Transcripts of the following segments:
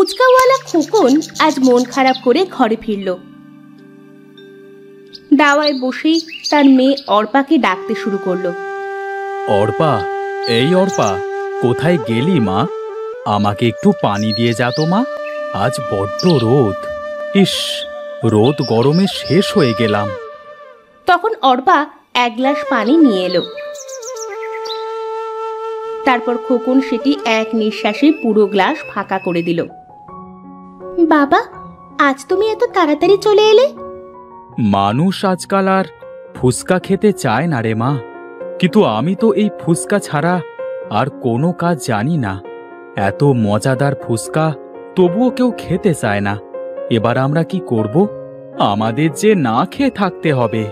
ফুচকাওয়ালা খোকন আজ মন খারাপ করে ঘরে ফিরল। দাওয়ায় বসেই তার মেয়ে অর্পাকে ডাকতে শুরু করলো। অর্পা, এই অর্পা, কোথায় গেলি মা? আমাকে একটু পানি দিয়ে যা তো মা। আজ বড্ড রোদ। ইস, রোদ গরমে শেষ হয়ে গেলাম। তখন অর্পা এক গ্লাস পানি নিয়ে এলো। তারপর খোকন সেটি এক নিঃশ্বাসে পুরো গ্লাস ফাঁকা করে দিল। বাবা, আজ তুমি এত তাড়াতাড়ি চলে এলে? মানুষ আজকাল আর ফুচকা খেতে চায় না রে মা। কিন্তু আমি তো এই ফুচকা ছাড়া আর কোনো কাজ জানি না। এত মজাদার ফুচকা তবুও কেউ খেতে চায় না। এবার আমরা কি করব? আমাদের যে না খেয়ে থাকতে হবে।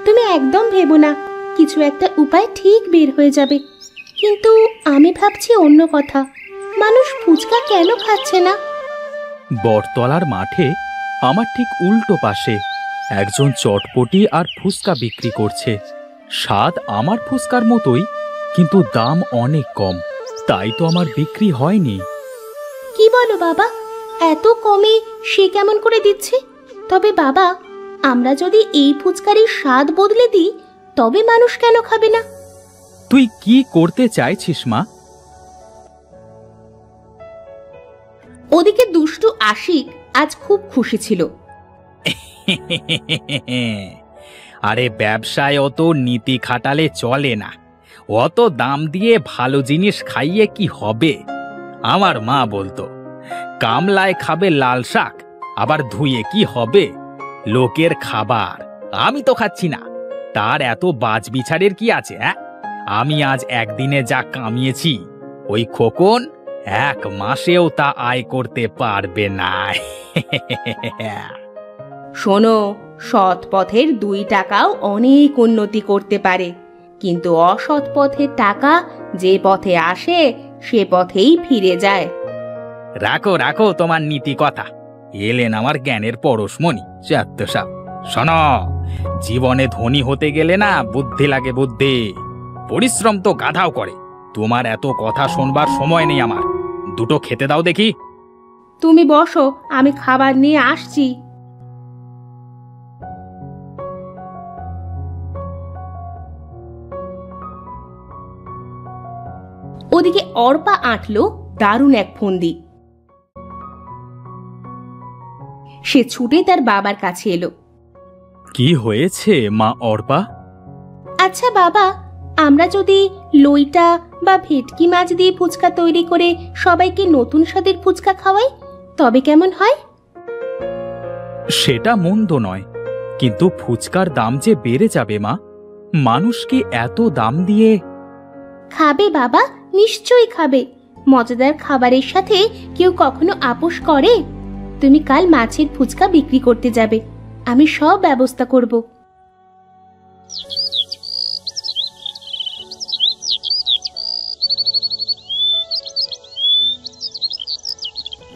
তুমি একদম ভেবো না, কিছু একটা উপায় ঠিক বের হয়ে যাবে। কিন্তু আমি ভাবছি অন্য কথা, মানুষ ফুচকা কেন খাচ্ছে না? বটতলার মাঠে আমার ঠিক উল্টো পাশে একজন চটপটি আর ফুচকা বিক্রি করছে। স্বাদ আমার ফুচকার মতোই, কিন্তু দাম অনেক কম। তাই তো আমার বিক্রি হয়নি। কি বলো বাবা, এত কমে সে কেমন করে দিচ্ছে? তবে বাবা, আমরা যদি এই ফুচকারির স্বাদ বদলে দিই তবে মানুষ কেন খাবে না? তুই কি করতে চাইছিস মা? ওদিকে দুষ্টু আশিক আজ খুব খুশি ছিল। আরে ব্যবসায় অত নীতি খাটালে চলে না। অত দাম দিয়ে ভালো জিনিস খাইয়ে কি হবে? আমার মা বলতো, কামলায় খাবে লাল শাক, আবার ধুয়ে কি হবে? লোকের খাবার আমি তো খাচ্ছি না, তার এত বাজবিছাড়ের কি আছে? আমি আজ একদিনে যা কামিয়েছি, ওই খোকন এক মাসেও তা আয় করতে পারবে না। শোনো, সৎ পথের 2 টাকাও অনেক উন্নতি করতে পারে, কিন্তু অসৎ পথের টাকা যে পথে আসে সে পথেই ফিরে যায়। রাখো রাখো তোমার নীতি কথা। এলেন আমার জ্ঞানের পরশমণি চাত্তসাপ। শোনো, জীবনে ধনী হতে গেলে না বুদ্ধি লাগে, বুদ্ধি। পরিশ্রম তো গাধাও করে। তোমার এত কথা শোনবার সময় নেই আমার। দুটো খেতে দাও দেখি। তুমি বসো, আমি খাবার নিয়ে আসছি। ওদিকে অর্পা আঁটলো দারুণ এক ফন্দি। সে ছুটে তার বাবার কাছে এলো। কি হয়েছে মা অর্পা? আচ্ছা বাবা, আমরা যদি লইটা বা ভেটকি মাছ দিয়ে ফুচকা তৈরি করে সবাইকে নতুন স্বাদের ফুচকা খাওয়াই তবে কেমন হয়? সেটা মন্দ নয়, কিন্তু ফুচকার দাম যে বেড়ে যাবে মা। মানুষ কি এত দাম দিয়ে খাবে বাবা? নিশ্চয়ই খাবে। মজাদার খাবারের সাথে কেউ কখনো আপোষ করে? তুমি কাল মাছের ফুচকা বিক্রি করতে যাবে, আমি সব ব্যবস্থা করব।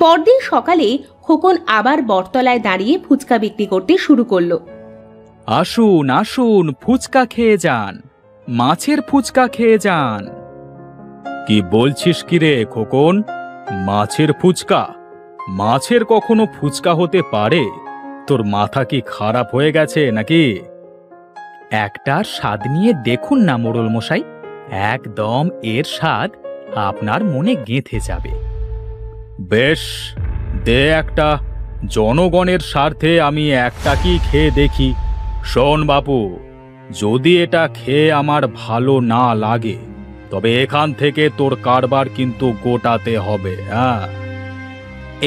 পরদিন সকালে খোকন আবার বটতলায় দাঁড়িয়ে ফুচকা বিক্রি করতে শুরু করলো। আসুন আসুন, ফুচকা খেয়ে যান, মাছের ফুচকা খেয়ে যান। কি বলছিস কি রে খোকন? মাছের ফুচকা? মাছের কখনো ফুচকা হতে পারে? তোর মাথা কি খারাপ হয়ে গেছে নাকি? একটার স্বাদ নিয়ে দেখুন না মোড়ল মশাই, একদম এর স্বাদ আপনার মনে গেঁথে যাবে। বেশ, দে একটা। জনগণের স্বার্থে আমি একটা কি খেয়ে দেখি। শোন বাপু, যদি এটা খেয়ে আমার ভালো না লাগে তবে এখান থেকে তোর কারবার কিন্তু গোটাতে হবে।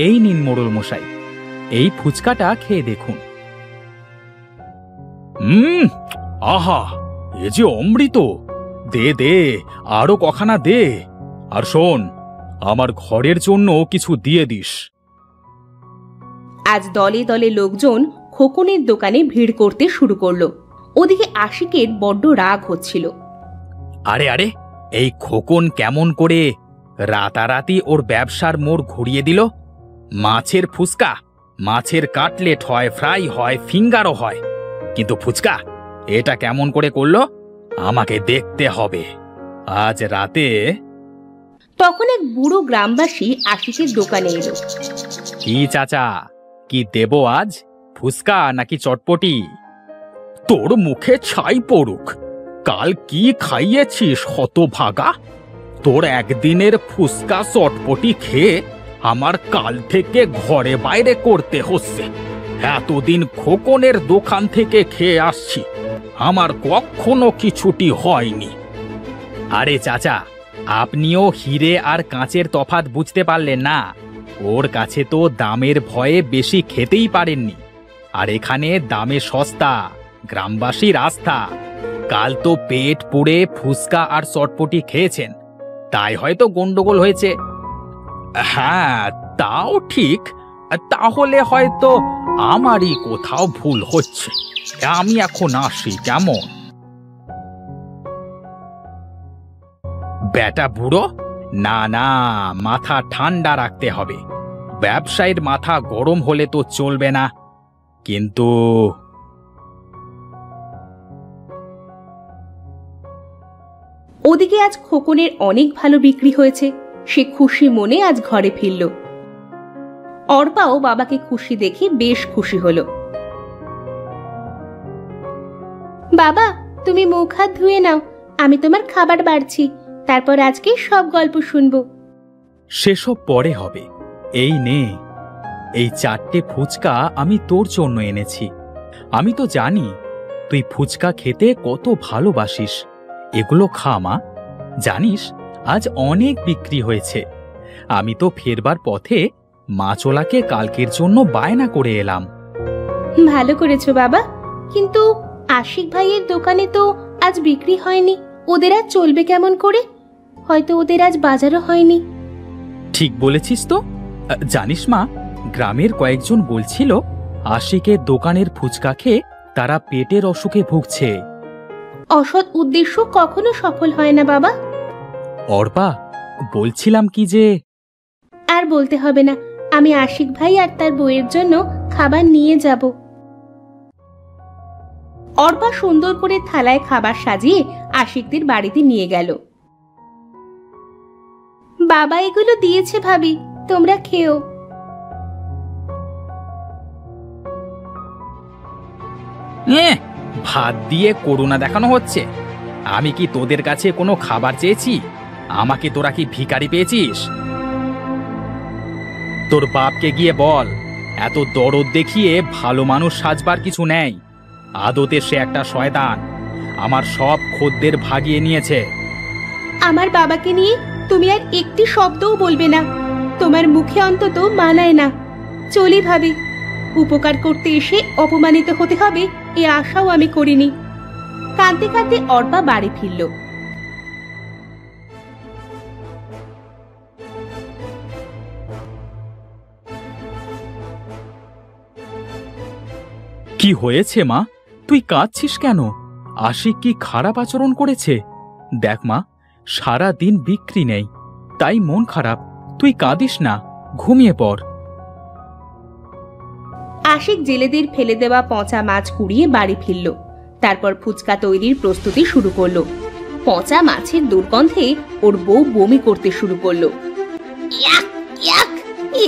এই নিন মোড়ল মশাই, এই ফুচকাটা খেয়ে দেখুন। আহা, এ যে অমৃত। দে দে, আরো কখানা দে। আর শোন, আমার ঘরের জন্য কিছু দিয়ে দিস। আজ দলে দলে লোকজন খোকনের দোকানে ভিড় করতে শুরু করলো। ওদিকে আশিকের বড্ড রাগ হচ্ছিল। আরে আরে, এই খোকন কেমন করে রাতারাতি ওর ব্যবসার মোড় ঘুরিয়ে দিল। মাছের ফুচকা, মাছের কাটলেট হয়, ফ্রাই হয়, ফিঙ্গারও হয়, কিন্তু ফুচকা এটা কেমন করে করলো? আমাকে দেখতে হবে আজ রাতে। তখন এক বুড়ো গ্রামবাসী আশিকের দোকানে এলো। কি চাচা, কি দেব আজ? ফুচকা নাকি চটপটি? তোর মুখে ছাই পড়ুক, কাল কি খাইয়েছিস হতভাগা? তোর একদিনের ফুচকা চটপটি খেয়ে আমার কাল থেকে ঘরে বাইরে করতে হচ্ছে। এতদিন খোকনের দোকান থেকে খেয়ে আসছি, আমার কখনো কিছুটি হয়নি। আরে চাচা, আপনিও হিরে আর কাঁচের তফাৎ বুঝতে পারলেন না। ওর কাছে তো দামের ভয়ে বেশি খেতেই পারেননি, আর এখানে দামে সস্তা, গ্রামবাসীর আস্থা। কাল তো পেট পুড়ে ফুচকা আর চটপটি খেয়েছেন, তাই হয়তো গন্ডগোল হয়েছে। হ্যাঁ, তাও ঠিক। তাহলে হয়তো আমারই কোথাও ভুল হচ্ছে। আমি এখন আসি, কেমন? বেটা বুড়ো, না না, মাথা ঠান্ডা রাখতে হবে। ব্যবসায়ীর মাথা গরম হলে তো চলবে না। কিন্তু ওদিকে আজ খোকনের অনেক ভালো বিক্রি হয়েছে। সে খুশি মনে আজ ঘরে ফিরল। অর্পাও বাবাকে খুশি দেখে বেশ খুশি হলো। বাবা, তুমি মুখ হাত ধুয়ে নাও, আমি তোমার খাবার বাড়ছি, তারপর আজকে সব গল্প শুনবো। সেসব পরে হবে। এই নে, এই 4টে ফুচকা আমি তোর জন্য এনেছি। আমি তো জানি তুই ফুচকা খেতে কত ভালোবাসিস। এগুলো খা মা। জানিস, আজ অনেক বিক্রি হয়েছে। আমি তো ফেরবার পথে মাছওয়ালাকে কালকের জন্য বায়না করে এলাম। ভালো করেছো বাবা, কিন্তু আশিক ভাইয়ের দোকানে তো আজ বিক্রি হয়নি। ওদের আজ চলবে কেমন করে? হয়তো ওদের আজ বাজারও হয়নি। ঠিক বলেছিস তো। জানিস মা, গ্রামের কয়েকজন বলছিল আশিকের দোকানের ফুচকা খেয়ে তারা পেটের অসুখে ভুগছে। অসৎ উদ্দেশ্য কখনো সফল হয় না বাবা। অর্পা, বলছিলাম কি যে, আর বলতে হবে না, আমি আশিক ভাই আর তার বউয়ের জন্য খাবার নিয়ে যাব। অর্পা সুন্দর করে থালায় খাবার সাজিয়ে আশিকদের বাড়িতে নিয়ে গেল। বাবা এগুলো দিয়েছে ভাবি, তোমরা খেও। ভাত দিয়ে করুণা দেখানো হচ্ছে। আমি কি তোদের কাছে কোনো খাবার চেয়েছি? আমাকে তোরা কি ভিখারি পেয়েছিস? তোর বাপকে গিয়ে বল, এত দরদ দেখিয়ে ভালো মানুষ সাজবার কিছু নেই। আদতে সে একটা শয়তান, আমার সব খদ্দের ভাগিয়ে নিয়েছে। আমার বাবাকে নিয়ে তুমি আর একটি শব্দও বলবে না, তোমার মুখে অন্তত মানায় না। চলি ভাবি, উপকার করতে এসে অপমানিত হতে হবে এ আশাও আমি করিনি। কাঁদতে কাঁদতে অর্পা বাড়ি ফিরল। কি হয়েছে মা? তুই কাঁদছিস কেন? আশিক কি খারাপ আচরণ করেছে? দেখ মা, সারা দিন বিক্রি নেই, তাই মন খারাপ। তুই কাঁদিস না, ঘুমিয়ে পড়। আশিক জেলেদের ফেলে দেওয়া পচা মাছ কুড়িয়ে বাড়ি ফিরল। তারপর ফুচকা তৈরির প্রস্তুতি শুরু করলো। পচা মাছের দুর্গন্ধে ওর বউ বমি করতে শুরু করলো। ইয়াক ইয়াক,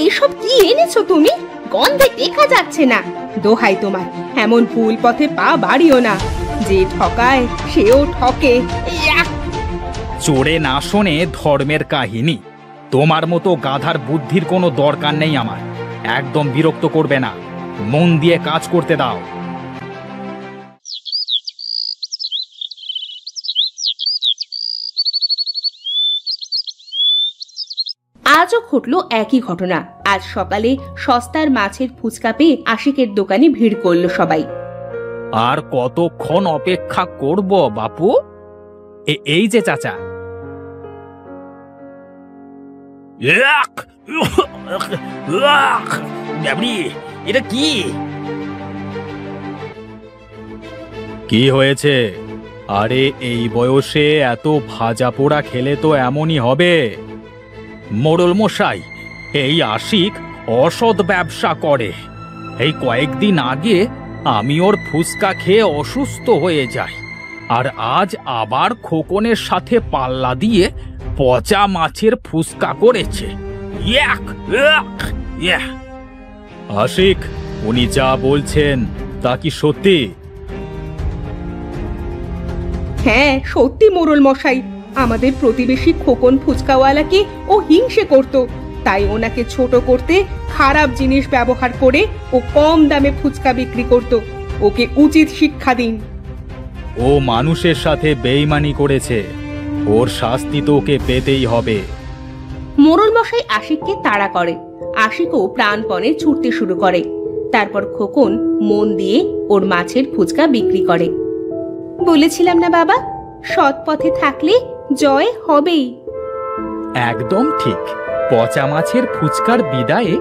এসব কি এনেছো তুমি? গন্ধে দেখা যাচ্ছে না। দোহাই তোমার, এমন ভুল পথে পা বাড়িও না। যে ঠকায় সেও ঠকে। ইয়াক। চোরে না শোনে ধর্মের কাহিনী। তোমার মতো গাধার বুদ্ধির কোনো দরকার নেই আমার। একদম বিরক্ত করবে না, মন দিয়ে কাজ করতে দাও। আজও ঘটল একই ঘটনা। আজ সকালে সস্তার মাছের ফুচকা পেয়ে আশিকের দোকানে ভিড় করলো সবাই। আর কতক্ষণ অপেক্ষা করব বাপু? এই যে চাচা। এটা কি? কি হয়েছে? আরে এই বয়সে এত ভাজা পোড়া খেলে তো এমনই হবে। মোড়ল মশাই, এই আশিক অসৎ ব্যবসা করে। এই কয়েকদিন আগে আমি ওর ফুচকা খেয়ে অসুস্থ হয়ে যাই, আর আজ আবার খোকনের সাথে পাল্লা দিয়ে পচা মাছের ফুসকা করেছে। ইয়াক! ইয়াক! ইয়াহ! আশিক, উনি যা বলছেন তা কি সত্যি? হ্যাঁ, সত্যি মোড়ল মশাই। আমাদের প্রতিবেশী খোকন ফুচকাওয়ালাকে ও হিংসে করত, তাই ওনাকে ছোট করতে খারাপ জিনিস ব্যবহার করে ও কম দামে ফুচকা বিক্রি করত। ওকে উচিত শিক্ষা দিন। ও মানুষের সাথে বেইমানি করেছে, ওর শাস্তি তো ওকে পেতেই হবে। মোড়ল মশাই আশিককে তাড়া করে। আশিকও প্রাণপণে ছুটতে শুরু করে। তারপর খোকন মন দিয়ে ওর মাছের ফুচকা বিক্রি করে। বলেছিলাম না বাবা, সৎ পথে থাকলে জয় হবেই। একদম ঠিক। পচা মাছের ফুচকার বিদায়ে